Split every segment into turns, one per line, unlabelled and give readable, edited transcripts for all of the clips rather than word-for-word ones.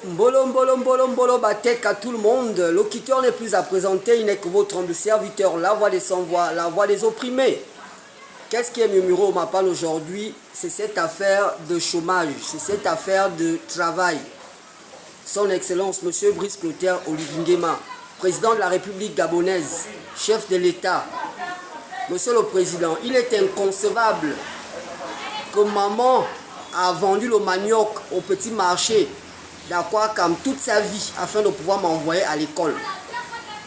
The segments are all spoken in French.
Mbolo, mbolo, mbolo, mbolo, batek à tout le monde. Locuteur n'est plus à présenter, il n'est que votre humble serviteur, la voix des sans-voix, la voix des opprimés. Qu'est-ce qui est murmuré au Mapan aujourd'hui? C'est cette affaire de chômage, c'est cette affaire de travail. Son Excellence, M. Brice Clotaire Oligui-Nguema, président de la République gabonaise, chef de l'État. Monsieur le Président, il est inconcevable que maman a vendu le manioc au petit marché d'Akwakam toute sa vie afin de pouvoir m'envoyer à l'école.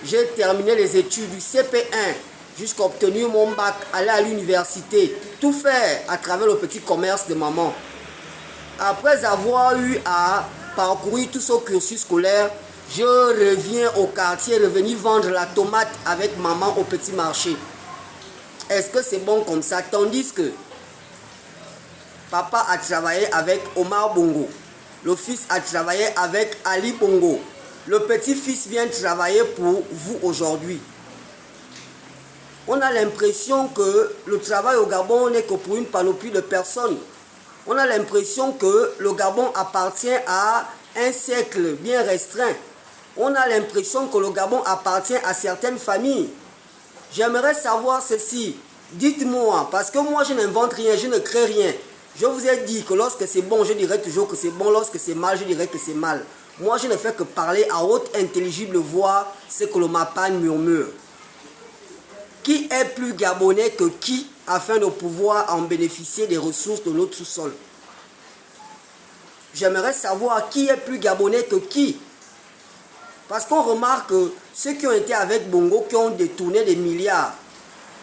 J'ai terminé les études du CP1 jusqu'à obtenir mon bac, aller à l'université, tout faire à travers le petit commerce de maman. Après avoir eu à parcourir tout ce cursus scolaire, je reviens au quartier, revenir vendre la tomate avec maman au petit marché. Est-ce que c'est bon comme ça? Tandis que papa a travaillé avec Omar Bongo. Le fils a travaillé avec Ali Bongo. Le petit-fils vient travailler pour vous aujourd'hui. On a l'impression que le travail au Gabon n'est que pour une panoplie de personnes. On a l'impression que le Gabon appartient à un cercle bien restreint. On a l'impression que le Gabon appartient à certaines familles. J'aimerais savoir ceci. Dites-moi, parce que moi je n'invente rien, je ne crée rien. Je vous ai dit que lorsque c'est bon, je dirais toujours que c'est bon. Lorsque c'est mal, je dirais que c'est mal. Moi, je ne fais que parler à haute intelligible voix ce que le Mapan murmure. Qui est plus gabonais que qui afin de pouvoir en bénéficier des ressources de notre sous-sol? J'aimerais savoir qui est plus gabonais que qui. Parce qu'on remarque que ceux qui ont été avec Bongo, qui ont détourné des milliards,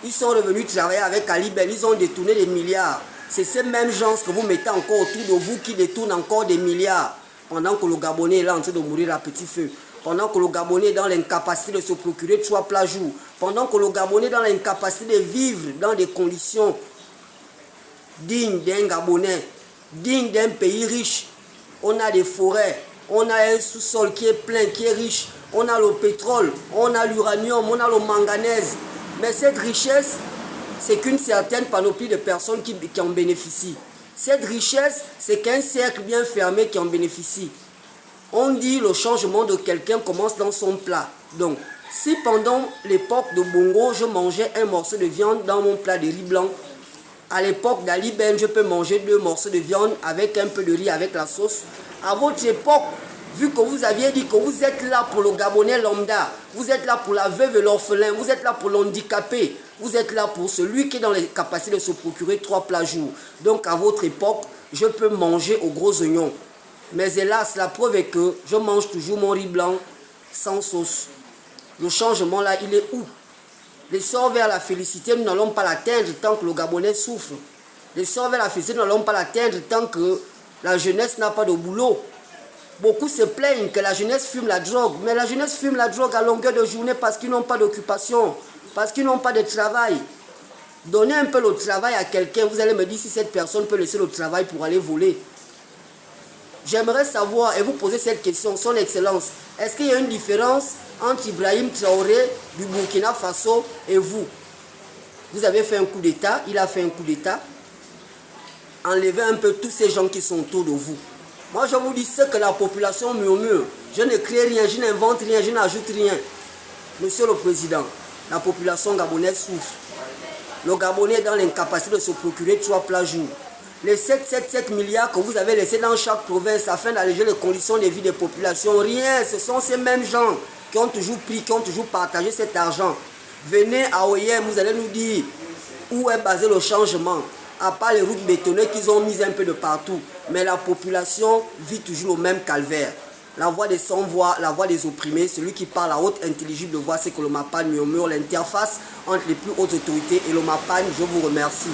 ils sont revenus travailler avec Ali Ben, ils ont détourné des milliards. C'est ces mêmes gens que vous mettez encore autour de vous qui détournent encore des milliards. Pendant que le Gabonais est là en train de mourir à petit feu. Pendant que le Gabonais est dans l'incapacité de se procurer 3 plats jours. Pendant que le Gabonais est dans l'incapacité de vivre dans des conditions dignes d'un Gabonais, dignes d'un pays riche. On a des forêts, on a un sous-sol qui est plein, qui est riche. On a le pétrole, on a l'uranium, on a le manganèse. Mais cette richesse, c'est qu'une certaine panoplie de personnes qui en bénéficient. Cette richesse, c'est qu'un cercle bien fermé qui en bénéficie. On dit le changement de quelqu'un commence dans son plat. Donc, si pendant l'époque de Bongo, je mangeais un morceau de viande dans mon plat de riz blanc, à l'époque d'Ali Ben, je peux manger 2 morceaux de viande avec un peu de riz avec la sauce. À votre époque, vu que vous aviez dit que vous êtes là pour le Gabonais lambda, vous êtes là pour la veuve et l'orphelin, vous êtes là pour l'handicapé, vous êtes là pour celui qui est dans les capacités de se procurer 3 plats jours. Donc à votre époque, je peux manger aux gros oignons. Mais hélas, la preuve est que je mange toujours mon riz blanc sans sauce. Le changement là, il est où? L'essor vers la félicité, nous n'allons pas l'atteindre tant que le Gabonais souffre. L'essor vers la félicité, nous n'allons pas l'atteindre tant que la jeunesse n'a pas de boulot. Beaucoup se plaignent que la jeunesse fume la drogue, mais la jeunesse fume la drogue à longueur de journée parce qu'ils n'ont pas d'occupation, parce qu'ils n'ont pas de travail. Donnez un peu le travail à quelqu'un, vous allez me dire si cette personne peut laisser le travail pour aller voler. J'aimerais savoir, et vous poser cette question, Son Excellence, est-ce qu'il y a une différence entre Ibrahim Traoré du Burkina Faso et vous? Vous avez fait un coup d'État, il a fait un coup d'État. Enlevez un peu tous ces gens qui sont autour de vous. Moi, je vous dis ce que la population murmure. Je ne crée rien, je n'invente rien, je n'ajoute rien. Monsieur le Président, la population gabonaise souffre. Le Gabonais est dans l'incapacité de se procurer 3 plats jours. Les 7 milliards que vous avez laissés dans chaque province afin d'alléger les conditions de vie des populations, rien. Ce sont ces mêmes gens qui ont toujours pris, qui ont toujours partagé cet argent. Venez à OIM, vous allez nous dire où est basé le changement. À part les routes bétonnées qu'ils ont mises un peu de partout. Mais la population vit toujours au même calvaire. La voix des sans-voix, la voix des opprimés, celui qui parle à haute intelligible voix, c'est que le Mapan murmure, l'interface entre les plus hautes autorités et le Mapan. Je vous remercie.